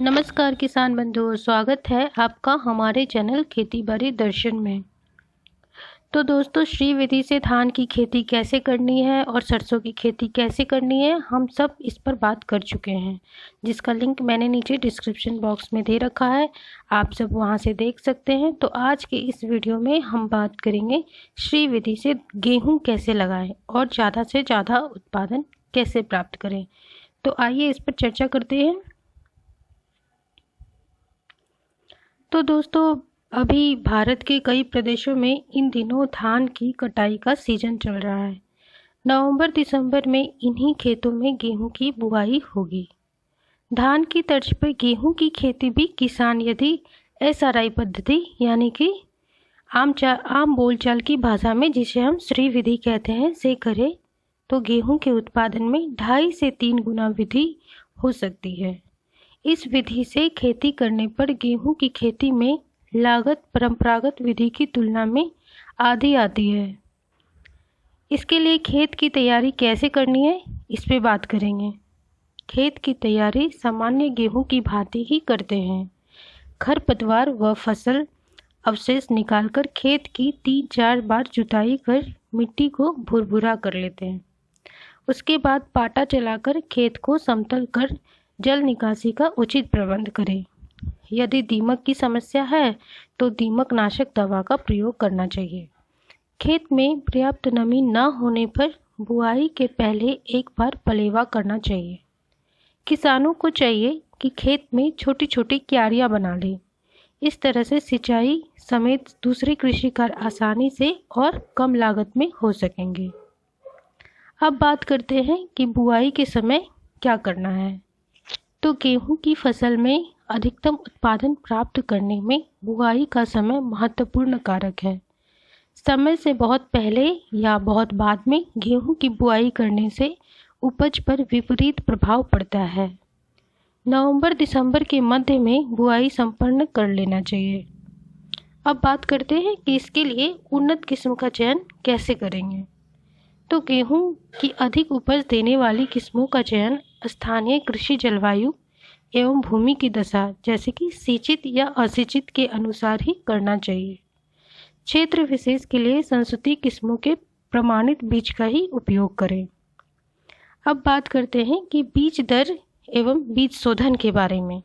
नमस्कार किसान बंधुओं, स्वागत है आपका हमारे चैनल खेती बाड़ी दर्शन में। तो दोस्तों, श्री विधि से धान की खेती कैसे करनी है और सरसों की खेती कैसे करनी है, हम सब इस पर बात कर चुके हैं, जिसका लिंक मैंने नीचे डिस्क्रिप्शन बॉक्स में दे रखा है। आप सब वहां से देख सकते हैं। तो आज के इस वीडियो में हम बात करेंगे श्री विधि से गेहूँ कैसे लगाएं और ज़्यादा से ज़्यादा उत्पादन कैसे प्राप्त करें। तो आइए इस पर चर्चा करते हैं। तो दोस्तों, अभी भारत के कई प्रदेशों में इन दिनों धान की कटाई का सीजन चल रहा है। नवंबर दिसंबर में इन्हीं खेतों में गेहूं की बुआई होगी। धान की तर्ज पर गेहूं की खेती भी किसान यदि एसआरआई पद्धति यानी कि आम बोलचाल की भाषा में जिसे हम श्री विधि कहते हैं से करे तो गेहूं के उत्पादन में 2.5 से 3 गुना वृद्धि हो सकती है। इस विधि से खेती करने पर गेहूं की खेती में लागत परंपरागत विधि की तुलना में आधी आती है। इसके लिए खेत की तैयारी कैसे करनी है, इस पे बात करेंगे। खेत की तैयारी सामान्य गेहूं की भांति ही करते हैं। खरपतवार व फसल अवशेष निकालकर खेत की 3-4 बार जुताई कर मिट्टी को भुरभुरा कर लेते हैं। उसके बाद पाटा चलाकर खेत को समतल कर जल निकासी का उचित प्रबंध करें। यदि दीमक की समस्या है तो दीमक नाशक दवा का प्रयोग करना चाहिए। खेत में पर्याप्त नमी न होने पर बुआई के पहले एक बार पलेवा करना चाहिए। किसानों को चाहिए कि खेत में छोटी छोटी क्यारियां बना लें। इस तरह से सिंचाई समेत दूसरे कृषि कार्य आसानी से और कम लागत में हो सकेंगे। अब बात करते हैं कि बुआई के समय क्या करना है। तो गेहूं की फसल में अधिकतम उत्पादन प्राप्त करने में बुआई का समय महत्वपूर्ण कारक है। समय से बहुत पहले या बहुत बाद में गेहूं की बुआई करने से उपज पर विपरीत प्रभाव पड़ता है। नवंबर दिसंबर के मध्य में बुआई संपन्न कर लेना चाहिए। अब बात करते हैं कि इसके लिए उन्नत किस्म का चयन कैसे करेंगे। तो गेहूं की अधिक उपज देने वाली किस्मों का चयन स्थानीय कृषि जलवायु एवं भूमि की दशा जैसे कि सिंचित या असिंचित के अनुसार ही करना चाहिए। क्षेत्र विशेष के लिए संस्तुति किस्मों के प्रमाणित बीज का ही उपयोग करें। अब बात करते हैं कि बीज दर एवं बीज शोधन के बारे में।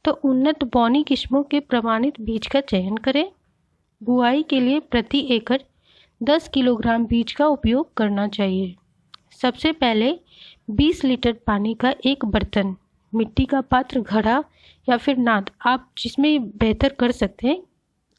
तो उन्नत बौनी किस्मों के प्रमाणित बीज का चयन करें। बुआई के लिए प्रति एकड़ 10 किलोग्राम बीज का उपयोग करना चाहिए। सबसे पहले 20 लीटर पानी का एक बर्तन, मिट्टी का पात्र, घड़ा या फिर नाद, आप जिसमें बेहतर कर सकते हैं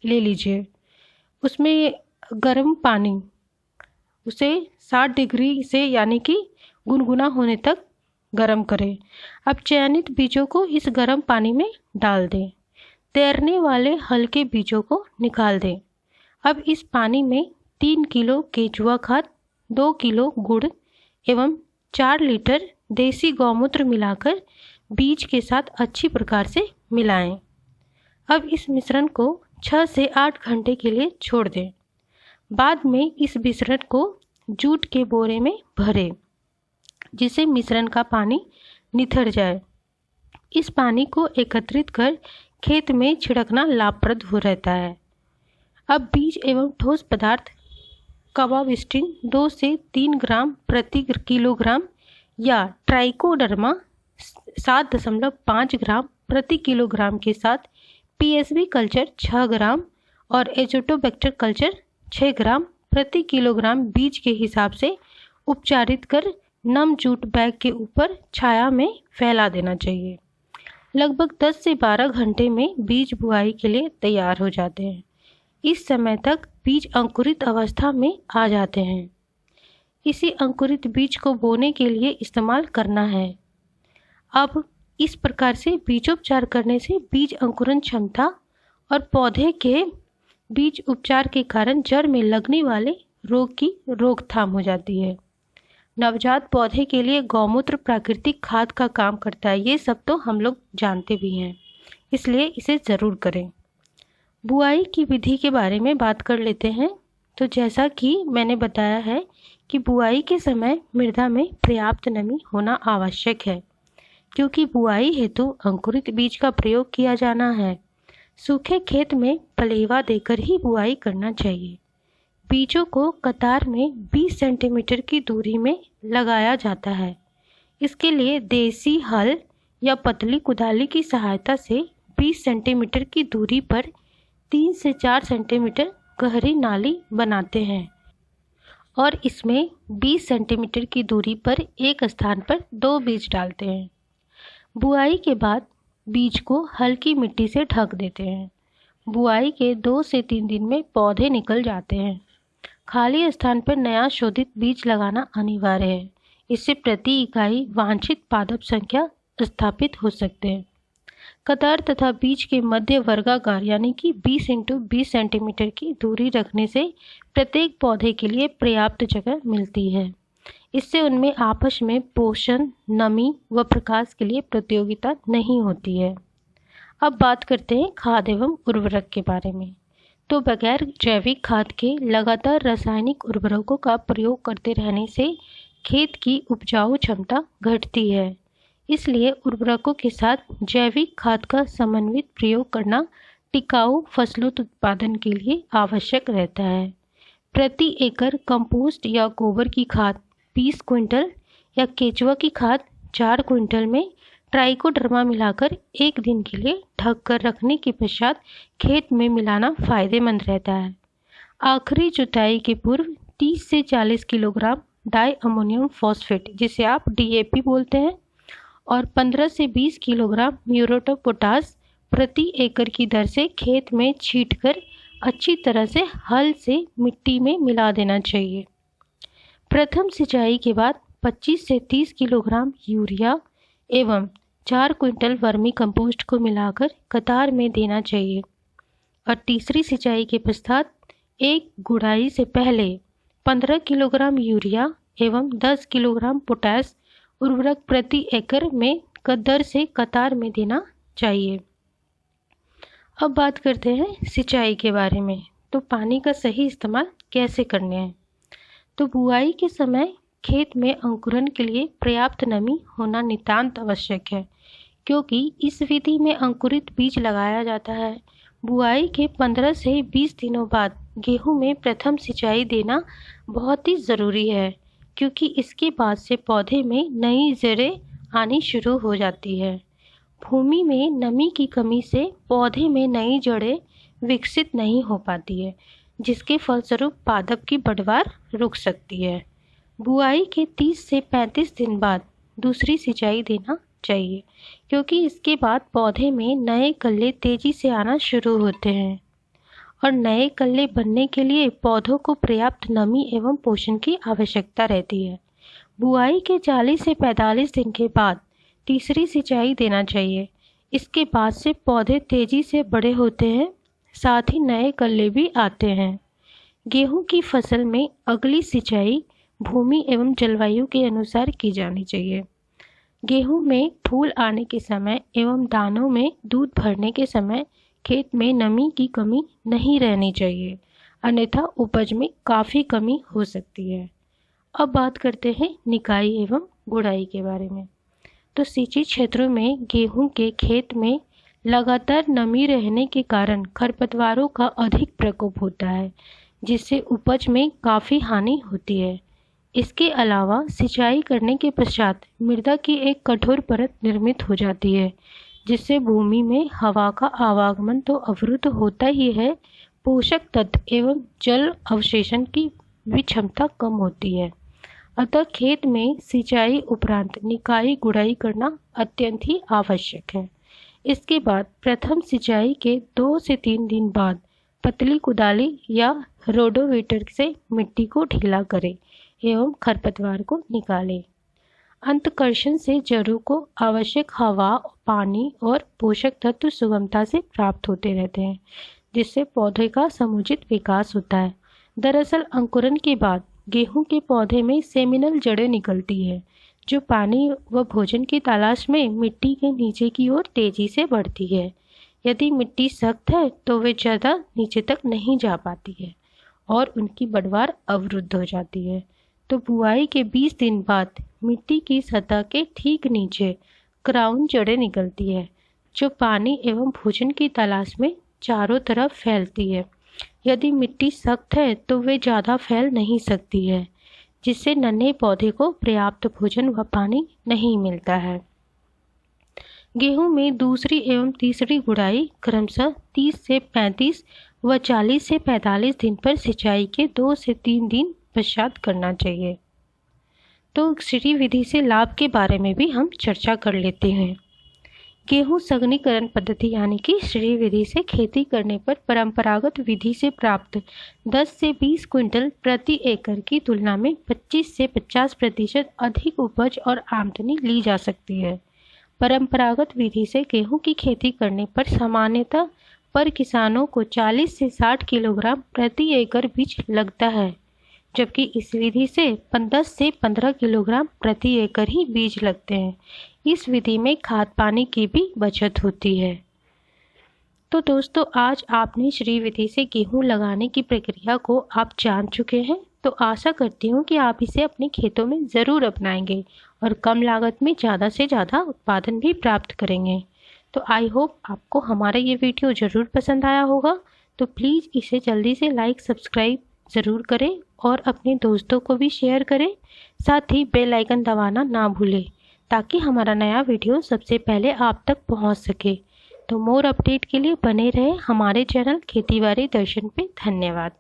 ले लीजिए। उसमें गर्म पानी, उसे 60 डिग्री से यानी कि गुनगुना होने तक गर्म करें। अब चयनित बीजों को इस गर्म पानी में डाल दें। तैरने वाले हल्के बीजों को निकाल दें। अब इस पानी में 3 किलो केंचुआ खाद, 2 किलो गुड़ एवं 4 लीटर देसी गौमूत्र मिलाकर बीज के साथ अच्छी प्रकार से मिलाएं। अब इस मिश्रण को 6 से 8 घंटे के लिए छोड़ दें। बाद में इस मिश्रण को जूट के बोरे में भरें, जिससे मिश्रण का पानी निथर जाए। इस पानी को एकत्रित कर खेत में छिड़कना लाभप्रद हो रहता है। अब बीज एवं ठोस पदार्थ कवाबिस्टिन 2 से 3 ग्राम प्रति किलोग्राम या ट्राइकोडर्मा 7.5 ग्राम प्रति किलोग्राम के साथ पीएसबी कल्चर 6 ग्राम और एजोटोबैक्टर कल्चर 6 ग्राम प्रति किलोग्राम बीज के हिसाब से उपचारित कर नम जूट बैग के ऊपर छाया में फैला देना चाहिए। लगभग 10 से 12 घंटे में बीज बुआई के लिए तैयार हो जाते हैं। इस समय तक बीज अंकुरित अवस्था में आ जाते हैं। इसी अंकुरित बीज को बोने के लिए इस्तेमाल करना है। अब इस प्रकार से बीजोपचार करने से बीज अंकुरण क्षमता और पौधे के बीज उपचार के कारण जड़ में लगने वाले रोग की रोकथाम हो जाती है। नवजात पौधे के लिए गौमूत्र प्राकृतिक खाद का काम करता है। ये सब तो हम लोग जानते भी हैं, इसलिए इसे ज़रूर करें। बुआई की विधि के बारे में बात कर लेते हैं। तो जैसा कि मैंने बताया है कि बुआई के समय मृदा में पर्याप्त नमी होना आवश्यक है। क्योंकि बुआई हेतु अंकुरित बीज का प्रयोग किया जाना है। सूखे खेत में पलेवा देकर ही बुआई करना चाहिए। बीजों को कतार में 20 सेंटीमीटर की दूरी में लगाया जाता है। इसके लिए देसी हल या पतली कुदाली की सहायता से 20 सेंटीमीटर की दूरी पर 3 से 4 सेंटीमीटर गहरी नाली बनाते हैं और इसमें 20 सेंटीमीटर की दूरी पर एक स्थान पर 2 बीज डालते हैं। बुआई के बाद बीज को हल्की मिट्टी से ढक देते हैं। बुआई के 2 से 3 दिन में पौधे निकल जाते हैं। खाली स्थान पर नया शोधित बीज लगाना अनिवार्य है। इससे प्रति इकाई वांछित पादप संख्या स्थापित हो सकते हैं। कतार तथा बीज के मध्य वर्गाकार यानी कि 20 × 20 सेंटीमीटर की दूरी रखने से प्रत्येक पौधे के लिए पर्याप्त जगह मिलती है। इससे उनमें आपस में पोषण, नमी व प्रकाश के लिए प्रतियोगिता नहीं होती है। अब बात करते हैं खाद एवं उर्वरक के बारे में। तो बगैर जैविक खाद के लगातार रासायनिक उर्वरकों का प्रयोग करते रहने से खेत की उपजाऊ क्षमता घटती है। इसलिए उर्वरकों के साथ जैविक खाद का समन्वित प्रयोग करना टिकाऊ फसलों उत्पादन के लिए आवश्यक रहता है। प्रति एकड़ कंपोस्ट या गोबर की खाद 20 क्विंटल या केचुआ की खाद 4 क्विंटल में ट्राइकोडर्मा मिलाकर 1 दिन के लिए ढक कर रखने के पश्चात खेत में मिलाना फायदेमंद रहता है। आखिरी जुताई के पूर्व 30 से 40 किलोग्राम डाई अमोनियम फॉस्फेट, जिसे आप DAP बोलते हैं, और 15 से 20 किलोग्राम म्यूरेट ऑफ पोटाश प्रति एकड़ की दर से खेत में छींटकर अच्छी तरह से हल से मिट्टी में मिला देना चाहिए। प्रथम सिंचाई के बाद 25 से 30 किलोग्राम यूरिया एवं 4 क्विंटल वर्मी कंपोस्ट को मिलाकर कतार में देना चाहिए और तीसरी सिंचाई के पश्चात एक गुड़ाई से पहले 15 किलोग्राम यूरिया एवं 10 किलोग्राम पोटाश उर्वरक प्रति एकड़ में दर से कतार में देना चाहिए। अब बात करते हैं सिंचाई के बारे में। तो पानी का सही इस्तेमाल कैसे करने हैं। तो बुआई के समय खेत में अंकुरन के लिए पर्याप्त नमी होना नितांत आवश्यक है, क्योंकि इस विधि में अंकुरित बीज लगाया जाता है। बुआई के 15 से 20 दिनों बाद गेहूं में प्रथम सिंचाई देना बहुत ही ज़रूरी है, क्योंकि इसके बाद से पौधे में नई जड़ें आनी शुरू हो जाती है। भूमि में नमी की कमी से पौधे में नई जड़ें विकसित नहीं हो पाती है, जिसके फलस्वरूप पादप की बढ़वार रुक सकती है। बुआई के 30 से 35 दिन बाद दूसरी सिंचाई देना चाहिए, क्योंकि इसके बाद पौधे में नए कल्ले तेजी से आना शुरू होते हैं और नए कल्ले बनने के लिए पौधों को पर्याप्त नमी एवं पोषण की आवश्यकता रहती है। बुआई के 40 से 45 दिन के बाद तीसरी सिंचाई देना चाहिए। इसके बाद से पौधे तेजी से बड़े होते हैं, साथ ही नए कल्ले भी आते हैं। गेहूं की फसल में अगली सिंचाई भूमि एवं जलवायु के अनुसार की जानी चाहिए। गेहूं में फूल आने के समय एवं दानों में दूध भरने के समय खेत में नमी की कमी नहीं रहनी चाहिए, अन्यथा उपज में काफ़ी कमी हो सकती है। अब बात करते हैं निकाई एवं गुड़ाई के बारे में। तो सिंचित क्षेत्रों में गेहूं के खेत में लगातार नमी रहने के कारण खरपतवारों का अधिक प्रकोप होता है, जिससे उपज में काफ़ी हानि होती है। इसके अलावा सिंचाई करने के पश्चात मृदा की एक कठोर परत निर्मित हो जाती है, जिससे भूमि में हवा का आवागमन तो अवरुद्ध होता ही है, पोषक तत्व एवं जल अवशेषण की भी क्षमता कम होती है। अतः खेत में सिंचाई उपरांत निकाई गुड़ाई करना अत्यंत ही आवश्यक है। इसके बाद प्रथम सिंचाई के 2 से 3 दिन बाद पतली कुदाली या रोडोवेटर से मिट्टी को ढीला करें एवं खरपतवार को निकालें। अंतकर्षण से जड़ों को आवश्यक हवा, पानी और पोषक तत्व सुगमता से प्राप्त होते रहते हैं, जिससे पौधे का समुचित विकास होता है। दरअसल अंकुरन के बाद गेहूं के पौधे में सेमिनल जड़ें निकलती है, जो पानी व भोजन की तलाश में मिट्टी के नीचे की ओर तेजी से बढ़ती है। यदि मिट्टी सख्त है तो वे ज़्यादा नीचे तक नहीं जा पाती है और उनकी बढ़वार अवरुद्ध हो जाती है। तो बुआई के 20 दिन बाद मिट्टी की सतह के ठीक नीचे क्राउन जड़ें निकलती है जो पानी एवं भोजन की तलाश में चारों तरफ फैलती है। यदि मिट्टी सख्त है तो वे ज़्यादा फैल नहीं सकती है, जिससे नन्हे पौधे को पर्याप्त भोजन व पानी नहीं मिलता है। गेहूं में दूसरी एवं तीसरी गुड़ाई क्रमशः 30 से 35 व 40 से 45 दिन पर सिंचाई के 2 से 3 दिन पश्चात करना चाहिए। तो श्री विधि से लाभ के बारे में भी हम चर्चा कर लेते हैं। गेहूं सघनीकरण पद्धति यानी कि श्री विधि से खेती करने पर परंपरागत विधि से प्राप्त 10 से 20 क्विंटल प्रति एकड़ की तुलना में 25 से 50% अधिक उपज और आमदनी ली जा सकती है। परंपरागत विधि से गेहूं की खेती करने पर सामान्यतः पर किसानों को 40 से 60 किलोग्राम प्रति एकड़ बीज लगता है, जबकि इस विधि से 10 से 15 किलोग्राम प्रति एकड़ ही बीज लगते हैं। इस विधि में खाद पानी की भी बचत होती है। तो दोस्तों, आज आपने श्री विधि से गेहूं लगाने की प्रक्रिया को आप जान चुके हैं। तो आशा करती हूँ कि आप इसे अपने खेतों में ज़रूर अपनाएंगे और कम लागत में ज़्यादा से ज़्यादा उत्पादन भी प्राप्त करेंगे। तो आई होप आपको हमारा ये वीडियो ज़रूर पसंद आया होगा। तो प्लीज़ इसे जल्दी से लाइक सब्सक्राइब ज़रूर करें और अपने दोस्तों को भी शेयर करें। साथ ही बेल आइकन दबाना ना भूलें ताकि हमारा नया वीडियो सबसे पहले आप तक पहुंच सके। तो मोर अपडेट के लिए बने रहे हमारे चैनल खेती बाड़ी दर्शन पे। धन्यवाद।